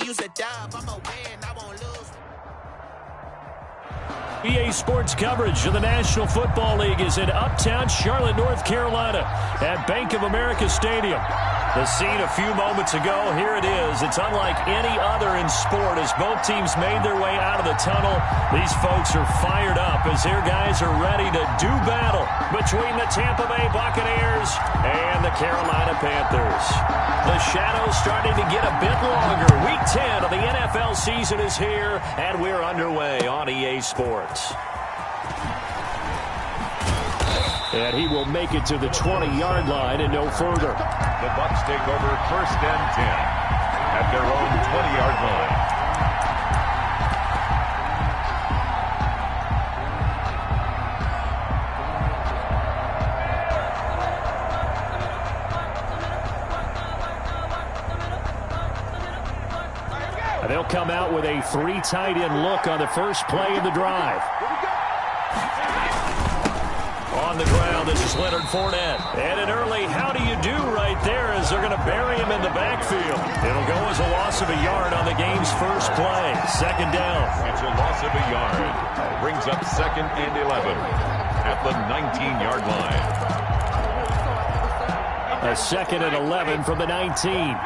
use a dub. I'm a win, I won't lose. EA Sports coverage of the National Football League is in uptown Charlotte, North Carolina at Bank of America Stadium. The scene a few moments ago, here it is. It's unlike any other in sport as both teams made their way out of the tunnel. These folks are fired up as their guys are ready to do battle between the Tampa Bay Buccaneers and the Carolina Panthers. The shadow's starting to get a bit longer. Week 10 of the NFL season is here, and we're underway on EA Sports. And he will make it to the 20-yard line and no further. The Bucs take over 1st and 10 at their own 20-yard line. And they'll come out with a 3 tight end look on the first play of the drive. On the ground, this is Leonard Fournette. And an early how do you do right there as they're going to bury him in the backfield. It'll go as a loss of a yard on the game's first play. 2nd down. It's a loss of a yard. Brings up 2nd and 11 at the 19-yard line. A 2nd and 11 from the 19.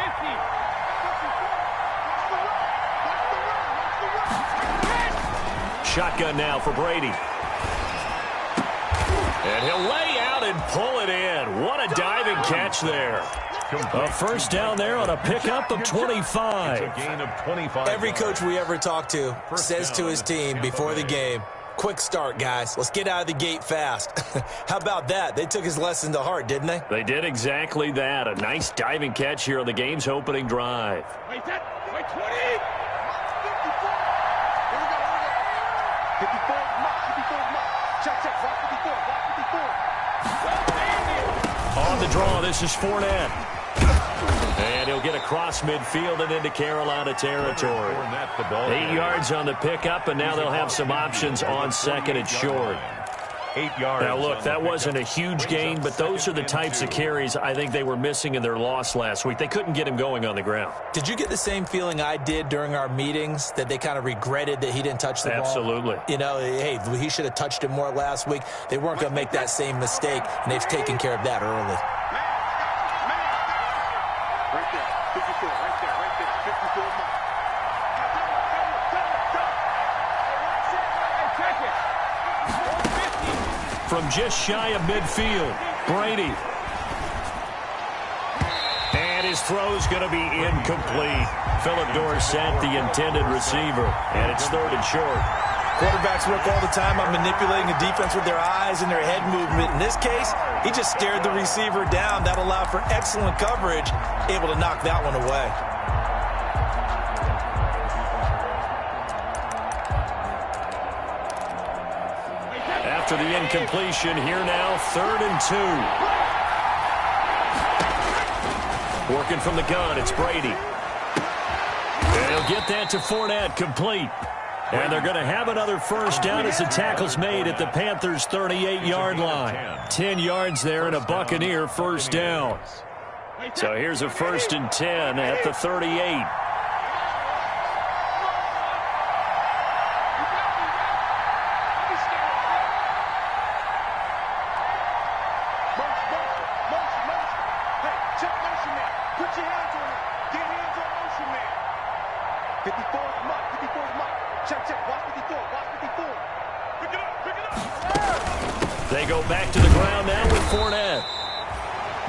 Shotgun now for Brady. And he'll lay out and pull it in. What a diving catch there. A first down there on a pickup of 25. It's a gain of 25. Every coach we ever talk to says to his team before the game, quick start, guys. Let's get out of the gate fast. How about that? They took his lesson to heart, didn't they? They did exactly that. A nice diving catch here on the game's opening drive. Wait, 20. On the draw, this is Fournette. And he'll get across midfield and into Carolina territory. 8 yards on the pickup, and now they'll have some options on 2nd and short. 8 yards. Now, look, that wasn't a huge gain, but those are the types of carries I think they were missing in their loss last week. They couldn't get him going on the ground. Did you get the same feeling I did during our meetings, that they kind of regretted that he didn't touch the ball? Absolutely. You know, hey, he should have touched it more last week. They weren't going to make that same mistake, and they've taken care of that early. Right there, 54, right there, 54. From just shy of midfield, Brady. And his throw's going to be incomplete. Philip Dorsett, the intended receiver, and it's 3rd and short. Quarterbacks work all the time on manipulating the defense with their eyes and their head movement. In this case, he just stared the receiver down. That allowed for excellent coverage, able to knock that one away. After the incompletion, here now, 3rd and 2. Working from the gun, it's Brady. And he'll get that to Fournette, complete. And they're going to have another first down as the tackle's made at the Panthers' 38-yard line. 10 yards there and a Buccaneer first down. So here's a 1st and 10 at the 38. They go back to the ground now with Fournette.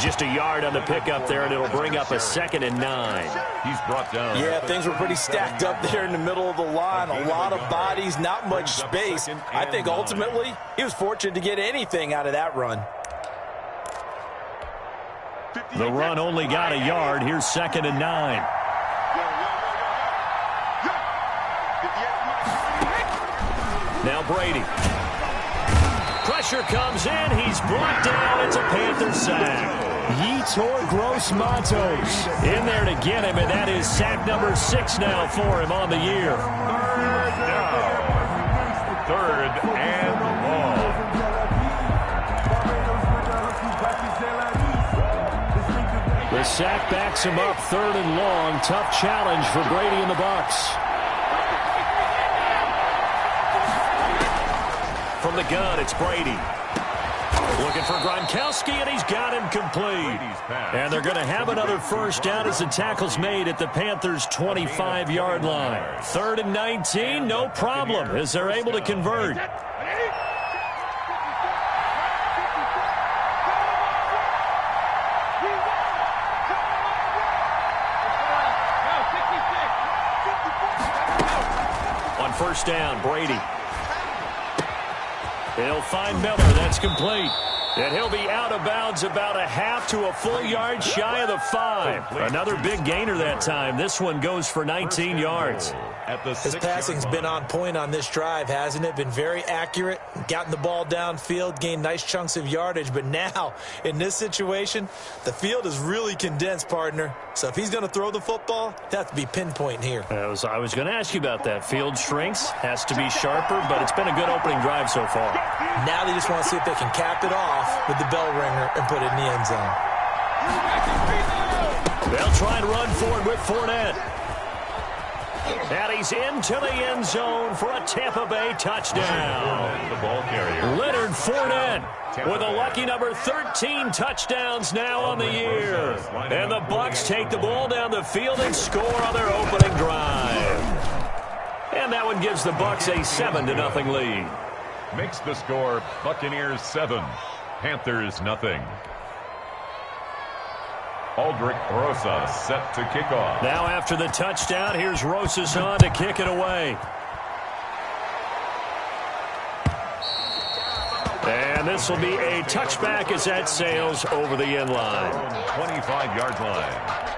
Just a yard on the pickup there, and it'll bring up a 2nd and 9. He's brought down. Yeah, things were pretty stacked up there in the middle of the line. A lot of bodies, not much space. I think ultimately he was fortunate to get anything out of that run. The run only got a yard. Here's 2nd and 9. Now Brady. Pressure comes in. He's brought down. It's a Panther sack. Yetur Gross-Matos in there to get him, and that is sack number 6 now for him on the year. 3rd and long. The sack backs him up, 3rd and long. Tough challenge for Brady and the Bucs. From the gun, it's Brady. Looking for Gronkowski, and he's got him complete. And they're going to have another first down as the tackle's made at the Panthers' 25-yard line. 3rd and 19, no problem, as they're able to convert. On first down, Brady. He'll find Miller. That's complete. And he'll be out of bounds about a half to a full yard shy of the 5. Another big gainer that time. This one goes for 19 yards. His passing's been on point on this drive, hasn't it? Been very accurate, gotten the ball downfield, gained nice chunks of yardage. But now, in this situation, the field is really condensed, partner. So if he's going to throw the football, it has to be pinpoint here. I was going to ask you about that. Field shrinks, has to be sharper, but it's been a good opening drive so far. Now they just want to see if they can cap it off with the bell ringer and put it in the end zone. They'll try and run forward with Fournette. And he's into the end zone for a Tampa Bay touchdown. The ball carrier. Leonard Fournette with a lucky number 13 touchdowns now on the year. And the Bucs take the ball down the field and score on their opening drive. And that one gives the Bucs a 7-0 lead. Makes the score Buccaneers 7, Panthers nothing. Aldrich Rosas set to kick off. Now after the touchdown, here's Rosas on to kick it away. And this will be a touchback as that sails over the end line. 25-yard line.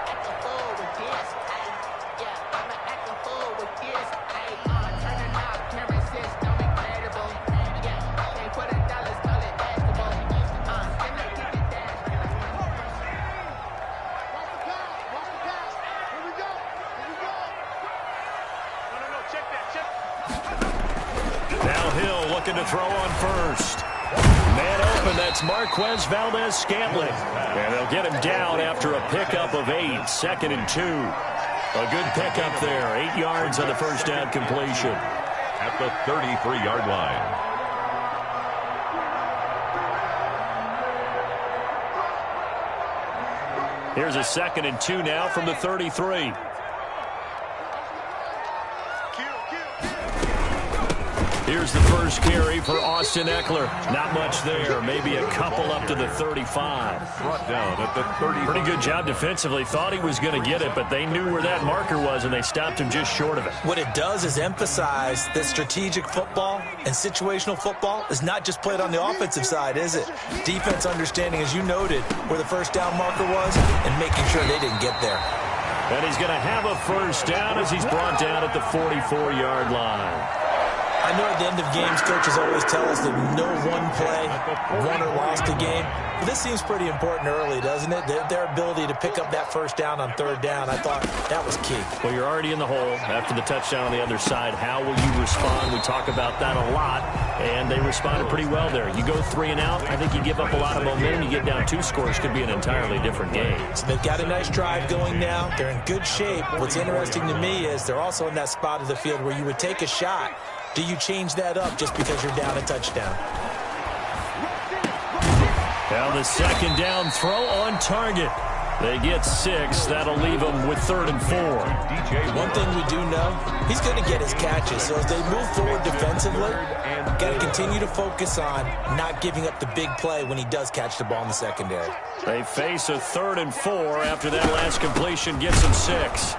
Looking to throw on first. Man open, that's Marquez Valdez-Scantling. And they'll get him down after a pickup of 8, 2nd and 2. A good pickup there, 8 yards on the first down completion. At the 33-yard line. Here's a 2nd and 2 now from the 33. Here's the first carry for Austin Eckler. Not much there. Maybe a couple up to the 35. Brought down at the 30. Pretty good job defensively. Thought he was going to get it, but they knew where that marker was, and they stopped him just short of it. What it does is emphasize that strategic football and situational football is not just played on the offensive side, is it? Defense understanding, as you noted, where the first down marker was and making sure they didn't get there. And he's going to have a first down as he's brought down at the 44-yard line. I know at the end of games, coaches always tell us that no one play won or lost a game. But this seems pretty important early, doesn't it? Their ability to pick up that first down on 3rd down, I thought that was key. Well, you're already in the hole after the touchdown on the other side. How will you respond? We talk about that a lot, and they responded pretty well there. You go 3 and out, I think you give up a lot of momentum. You get down 2 scores, could be an entirely different game. So they've got a nice drive going now. They're in good shape. What's interesting to me is they're also in that spot of the field where you would take a shot. Do you change that up just because you're down a touchdown? Now the 2nd down throw on target. They get 6. That'll leave them with 3rd and 4. One thing we do know, he's going to get his catches. So as they move forward defensively, got to continue to focus on not giving up the big play when he does catch the ball in the secondary. They face a 3rd and 4 after that last completion gets them 6.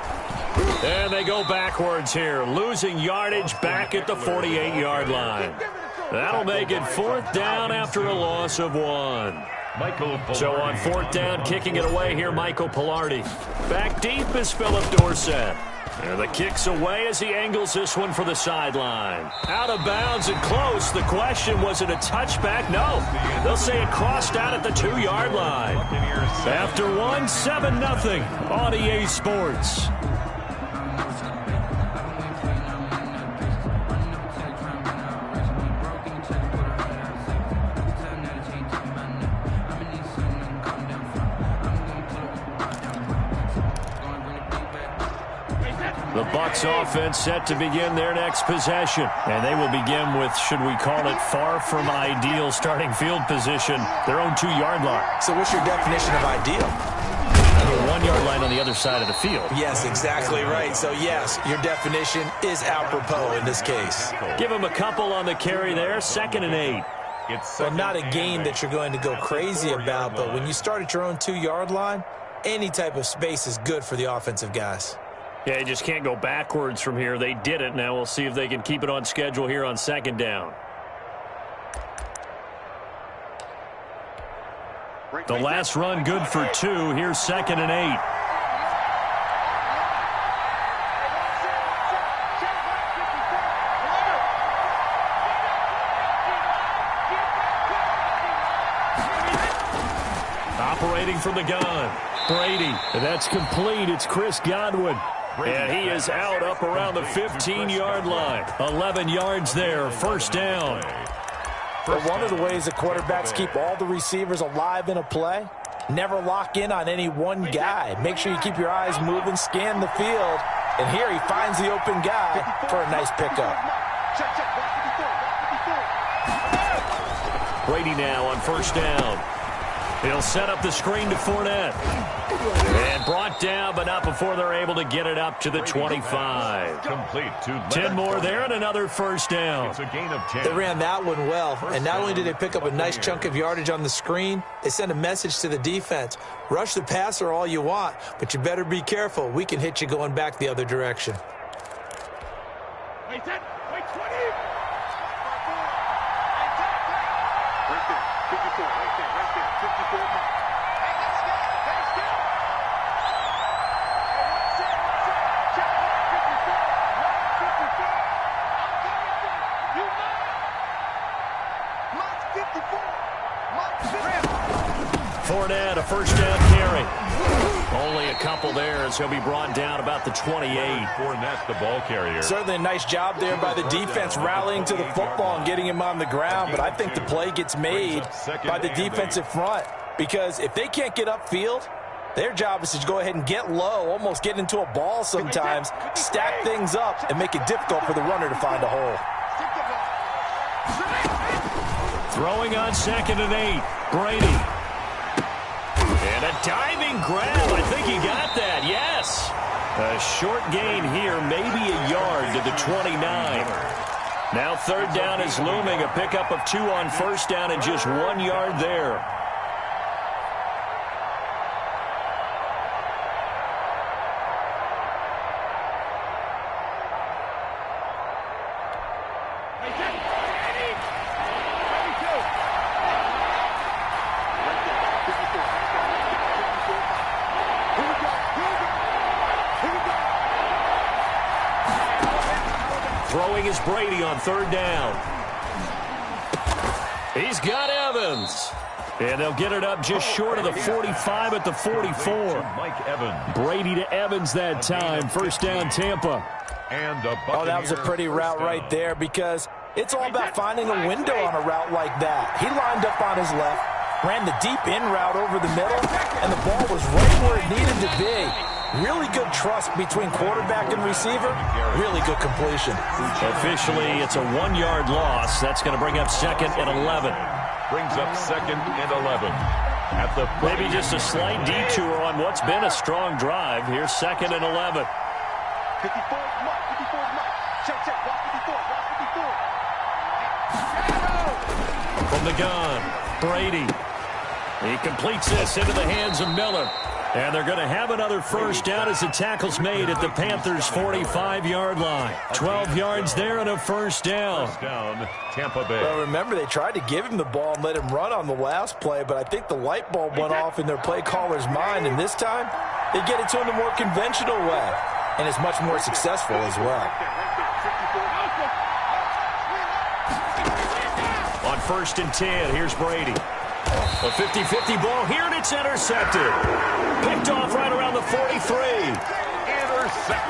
And they go backwards here, losing yardage back at the 48-yard line. That'll make it 4th down after a loss of 1. So on 4th down, kicking it away here, Michael Pilardi. Back deep is Philip Dorsett. And the kick's away as he angles this one for the sideline. Out of bounds and close. The question, was it a touchback? No. They'll say it crossed out at the 2-yard line. After 1, 7-0 on EA Sports. Bucs offense set to begin their next possession. And they will begin with, should we call it, far from ideal starting field position, their own 2-yard line. So what's your definition of ideal? The 1-yard line on the other side of the field. Yes, exactly right. So, yes, your definition is apropos in this case. Give him a couple on the carry there, 2nd and 8. Well, not a gain that you're going to go crazy about, but when you start at your own 2-yard line, any type of space is good for the offensive guys. Yeah, you just can't go backwards from here. They did it. Now we'll see if they can keep it on schedule here on 2nd down. The last run good for 2. Here's 2nd and 8. Operating from the gun. Brady. That's complete. It's Chris Godwin. And he is out up around the 15-yard line. 11 yards there. 1st down. But one of the ways the quarterbacks keep all the receivers alive in a play, never lock in on any one guy. Make sure you keep your eyes moving, scan the field. And here he finds the open guy for a nice pickup. Brady now on 1st down. He'll set up the screen to Fournette. And brought down, but not before they're able to get it up to the 25. Complete to 10 more there and another 1st down. It's a gain of 10. They ran that one well, and not only did they pick up a nice chunk of yardage on the screen, they sent a message to the defense. Rush the passer all you want, but you better be careful. We can hit you going back the other direction. Wait 10, wait 20. Right there, 54, right there, 54 mark. Fournette, a 1st down carry. Only a couple there as he'll be brought down about the 28. Fournette, the ball carrier. Certainly a nice job there by the defense rallying to the football and getting him on the ground, but I think the play gets made by the defensive front because if they can't get upfield, their job is to go ahead and get low, almost get into a ball sometimes, stack things up, and make it difficult for the runner to find a hole. Throwing on 2nd and 8. Brady. And a diving grab. I think he got that. Yes. A short gain here, maybe a yard to the 29. Now 3rd down is looming. A pickup of 2 on 1st down and just 1 yard there. Throwing is Brady on 3rd down. He's got Evans. And they'll get it up just short of the 45 at the 44. Mike Evans. Brady to Evans that time. 1st down, Tampa. And a Oh, that was a pretty route right there because it's all about finding a window on a route like that. He lined up on his left, ran the deep in route over the middle, and the ball was right where it needed to be. Really good trust between quarterback and receiver. Really good completion. Officially, it's a 1-yard loss. That's going to bring up 2nd and 11. Brings up 2nd and 11. At the Maybe just a slight detour on what's been a strong drive. Here's 2nd and 11. 54 mark, 54 mark. Check, watch 54, watch 54. From the gun, Brady. He completes this into the hands of Miller. And they're going to have another 1st down as the tackle's made at the Panthers' 45-yard line. 12 yards there and a 1st down. First down, Tampa Bay. Well, remember, they tried to give him the ball and let him run on the last play, but I think the light bulb went off in their play caller's mind, and this time they get it to him the more conventional way, and it's much more successful as well. On 1st and 10, here's Brady. A 50-50 ball here, and it's intercepted. Picked off right around the 43.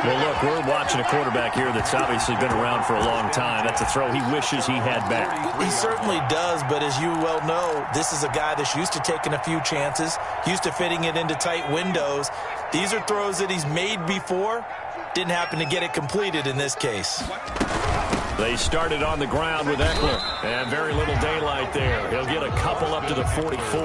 Well, look, we're watching a quarterback here that's obviously been around for a long time. That's a throw he wishes he had back. He certainly does, but as you well know, this is a guy that's used to taking a few chances, used to fitting it into tight windows. These are throws that he's made before, Didn't happen to get it completed in this case. They started on the ground with Eckler, and very little daylight there. He'll get a couple up to the 44.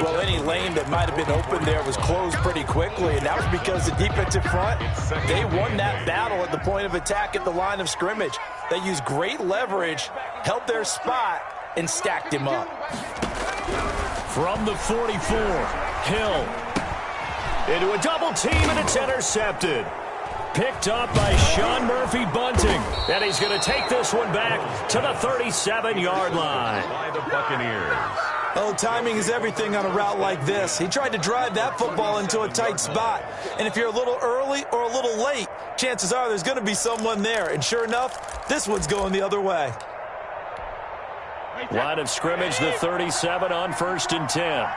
Well, any lane that might have been open there was closed pretty quickly, and that was because the defensive front, they won that battle at the point of attack at the line of scrimmage. They used great leverage, held their spot, and stacked him up. From the 44, Hill into a double team, and it's intercepted. Picked up by Sean Murphy-Bunting. And he's going to take this one back to the 37-yard line. By the Buccaneers. Oh, timing is everything on a route like this. He tried to drive that football into a tight spot. And if you're a little early or a little late, chances are there's going to be someone there. And sure enough, this one's going the other way. Line of scrimmage, the 37 on 1st and 10.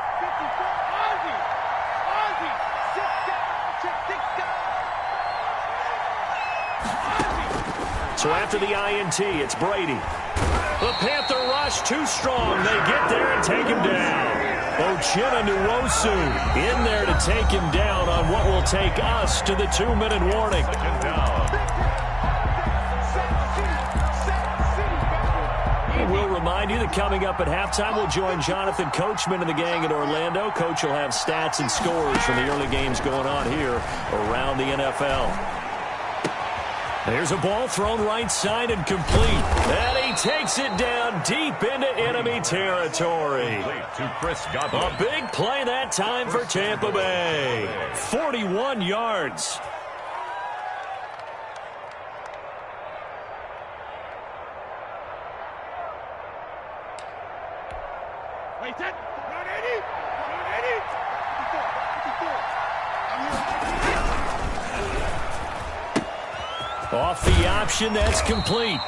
So after the INT, it's Brady. The Panther rush too strong. They get there and take him down. Uchenna Nwosu in there to take him down on what will take us to the 2-minute warning. Second down. We'll remind you that coming up at halftime, we'll join Jonathan Coachman and the gang in Orlando. Coach will have stats and scores from the early games going on here around the NFL. There's a ball thrown right side and complete. And he takes it down deep into enemy territory. To Chris Godwin. A big play that time for Tampa Bay. 41 yards. Off the option, that's complete.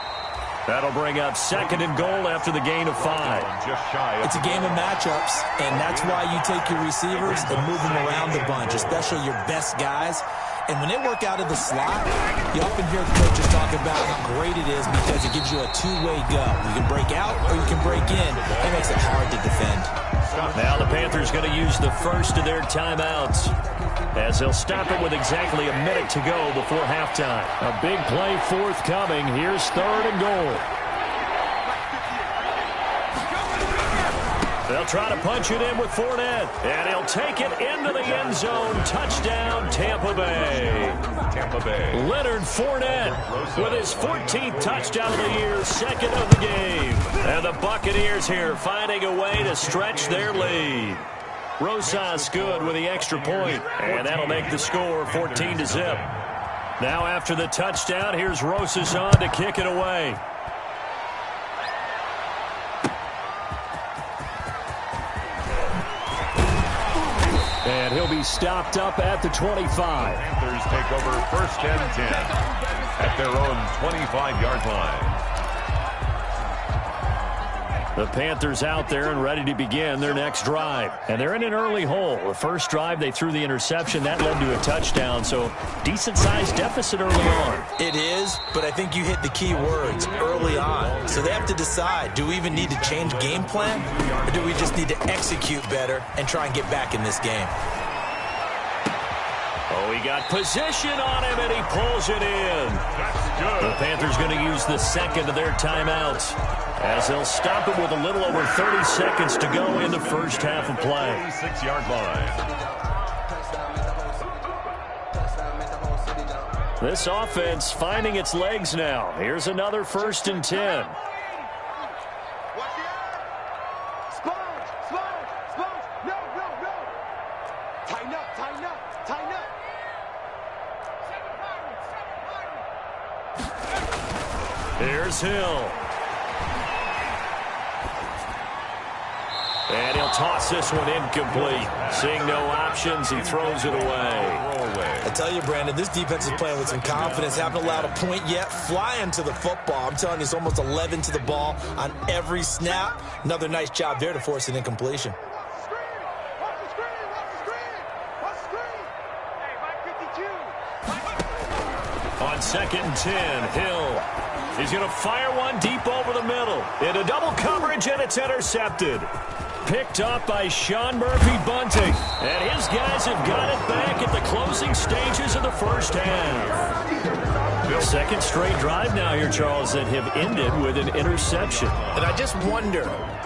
That'll bring up 2nd and goal after the gain of 5. Just shy of It's a game of matchups, and that's why you take your receivers and move them around the bunch, especially your best guys. And when they work out of the slot, you often hear coaches talk about how great it is because it gives you a two-way go. You can break out or you can break in. It makes it hard to defend. Now the Panthers going to use the first of their timeouts as they'll stop it with exactly a minute to go before halftime. A big play forthcoming. Here's 3rd and goal. They'll try to punch it in with Fournette, and he'll take it into the end zone. Touchdown, Tampa Bay. Tampa Bay. Leonard Fournette with his 14th touchdown of the year, 2nd of the game. And the Buccaneers here finding a way to stretch their lead. Rosas good with the extra point, and that'll make the score 14-0. Now after the touchdown, here's Rosas on to kick it away. And he'll be stopped up at the 25. Panthers take over 1st and 10 at their own 25-yard line. The Panthers out there and ready to begin their next drive. And they're in an early hole. The first drive, they threw the interception. That led to a touchdown, so decent-sized deficit early on. It is, but I think you hit the key words early on. So they have to decide, do we even need to change game plan, or do we just need to execute better and try and get back in this game? Oh, he got position on him, and he pulls it in. That's good. The Panthers going to use the 2nd of their timeouts as they'll stop it with a little over 30 seconds to go in the first half of play. 36-yard line. This offense finding its legs now. Here's another 1st and 10. Here's Hill. And he'll toss this one incomplete. Seeing no options, he throws it away. I tell you, Brandon, this defense is playing with some confidence. Haven't allowed a point yet. Flying to the football. I'm telling you, it's almost 11 to the ball on every snap. Another nice job there to force an incompletion. On 2nd and 10, Hill. He's going to fire one deep over the middle. Into double coverage, and it's intercepted. Picked off by Sean Murphy-Bunting. And his guys have got it back at the closing stages of the first half. Second straight drive now here, Charles, that have ended with an interception. And I just wonder,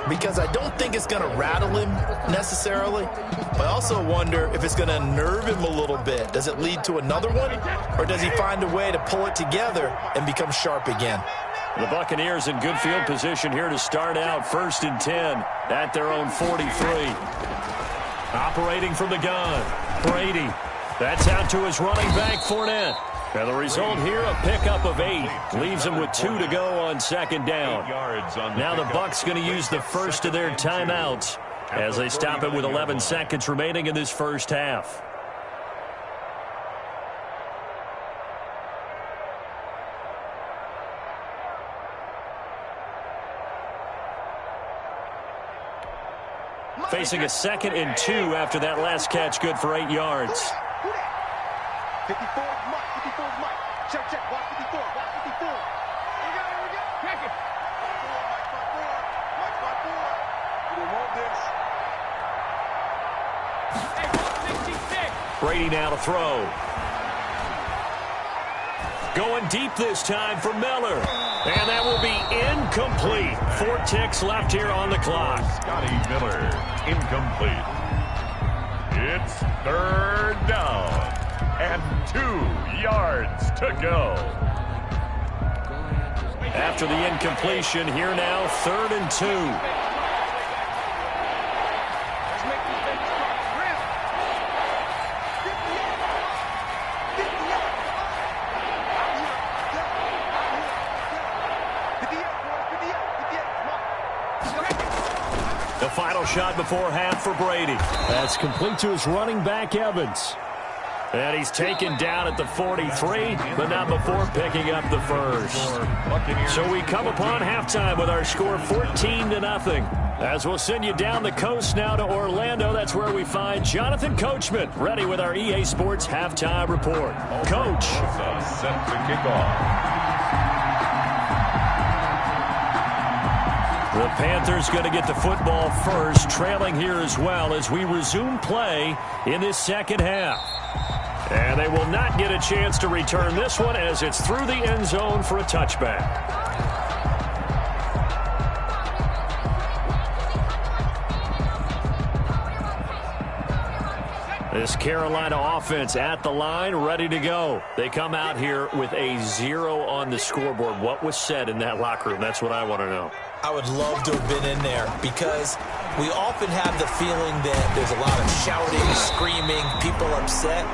because I don't think it's going to rattle him necessarily, but I also wonder if it's going to unnerve him a little bit. Does it lead to another one, or does he find a way to pull it together and become sharp again? The Buccaneers in good field position here to start out 1st and 10 at their own 43. Operating from the gun, Brady. That's out to his running back, Fournette. And the result here, a pickup of 8. Leaves him with 2 to go on second down. Now the Bucs going to use the first of their timeouts as they stop it with 11 seconds remaining in this first half. Facing a 2nd and 2 after that last catch, good for 8 yards. 54 is Mike. 54 is Mike. Check, check. Watch 54. Watch 54. Here we go. Check it. Mike 5-4. We don't want this. Hey, 66. Brady now to throw. Going deep this time for Miller. And that will be incomplete. 4 ticks left here on the clock. Scotty Miller, incomplete. It's 3rd down. And 2 yards to go. After the incompletion, here now, 3rd and 2. The final shot before half for Brady. That's complete to his running back, Evans. And he's taken down at the 43, but not before picking up the first. So we come upon halftime with our score 14-0. As we'll send you down the coast now to Orlando, that's where we find Jonathan Coachman, ready with our EA Sports Halftime Report. Coach. Set to kick off. The Panthers going to get the football first, trailing here as well as we resume play in this second half. And they will not get a chance to return this one as it's through the end zone for a touchback. This Carolina offense at the line, ready to go. They come out here with a 0 on the scoreboard. What was said in that locker room? That's what I want to know. I would love to have been in there because we often have the feeling that there's a lot of shouting, screaming, people upset.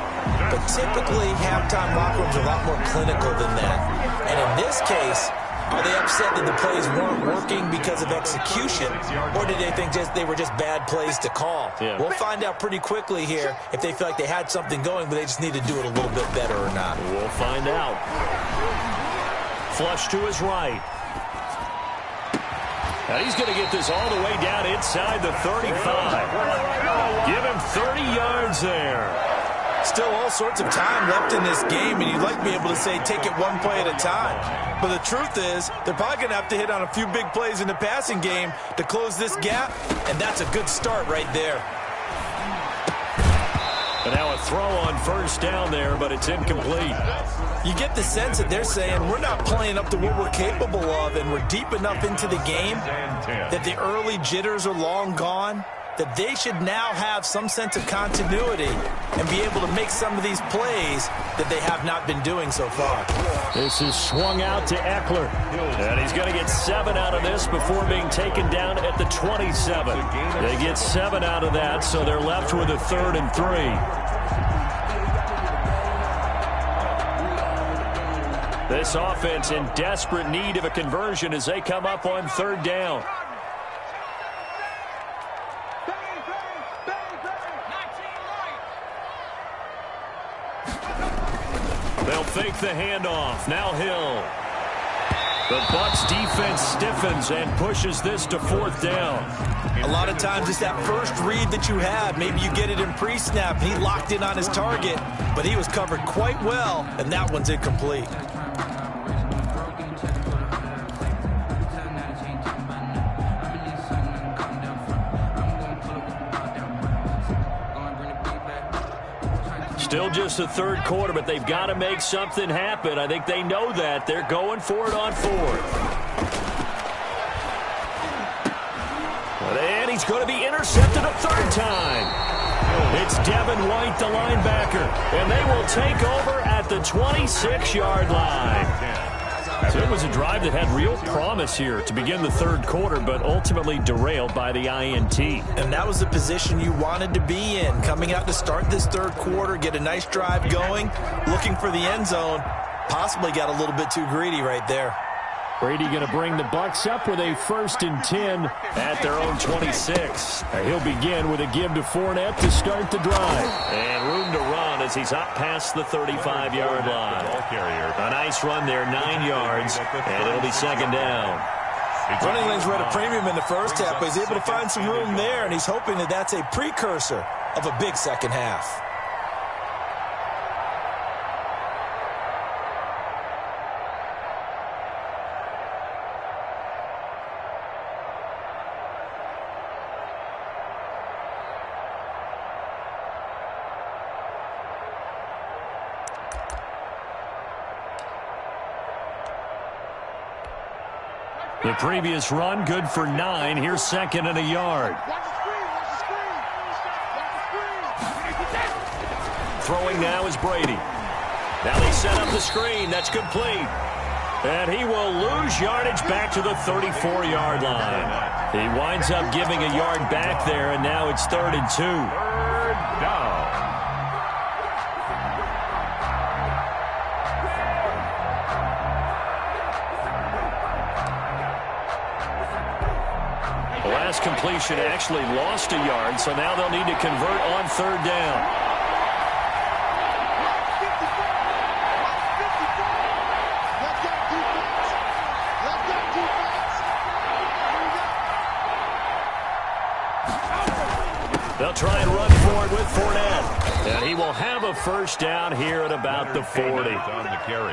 But typically, halftime locker rooms are a lot more clinical than that. And in this case, are they upset that the plays weren't working because of execution, or did they think they were just bad plays to call? Yeah. We'll find out pretty quickly here if they feel like they had something going, but they just need to do it a little bit better or not. We'll find out. Flush to his right. Now he's going to get this all the way down inside the 35. Give him 30 yards there. Still all sorts of time left in this game, and you'd like to be able to say take it one play at a time. But the truth is, they're probably going to have to hit on a few big plays in the passing game to close this gap, and that's a good start right there. And now a throw on first down there, but it's incomplete. You get the sense that they're saying we're not playing up to what we're capable of, and we're deep enough into the game that the early jitters are long gone, that they should now have some sense of continuity and be able to make some of these plays that they have not been doing so far. This is swung out to Eckler. And he's going to get 7 out of this before being taken down at the 27. They get 7 out of that, so they're left with a 3rd and 3. This offense in desperate need of a conversion as they come up on 3rd down. They'll fake the handoff. Now Hill. The Bucs defense stiffens and pushes this to 4th down. A lot of times it's that first read that you have. Maybe you get it in pre-snap, and he locked in on his target, but he was covered quite well, and that one's incomplete. Still just the third quarter, but they've got to make something happen. I think they know that. They're going for it on fourth. And he's going to be intercepted a third time. It's Devin White, the linebacker, and they will take over at the 26-yard line. So it was a drive that had real promise here to begin the third quarter, but ultimately derailed by the INT. And that was the position you wanted to be in, coming out to start this third quarter, get a nice drive going, looking for the end zone. Possibly got a little bit too greedy right there. Brady going to bring the Bucs up with a 1st and 10 at their own 26. He'll begin with a give to Fournette to start the drive. And room to run as he's up past the 35-yard line. A nice run there, 9 yards, and it'll be second down. Running lanes were at a premium in the first half, but he's able to find some room there, and he's hoping that that's a precursor of a big second half. The previous run, good for 9. Here's 2nd and a yard. Throwing now is Brady. Now they set up the screen. That's complete. And he will lose yardage back to the 34-yard line. He winds up giving a yard back there, and now it's 3rd and 2. Third down. Last completion actually lost a yard, so now they'll need to convert on 3rd down. They'll try and run forward with Fournette. And he will have a first down here at about the 40.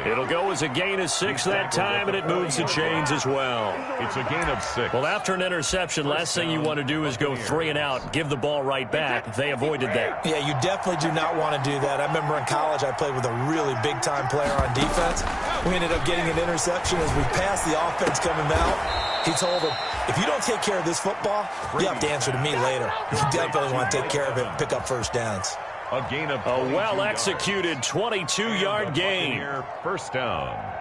It'll go as a gain of 6 that time, and it moves the chains as well. It's a gain of 6. Well, after an interception, last thing you want to do is go 3 and out, give the ball right back. They avoided that. Yeah, you definitely do not want to do that. I remember in college I played with a really big-time player on defense. We ended up getting an interception as we passed the offense coming out. He told him, if you don't take care of this football, you have to answer to me later. You definitely want to take care of it and pick up first downs. A gain of a well-executed 22-yard gain. First down.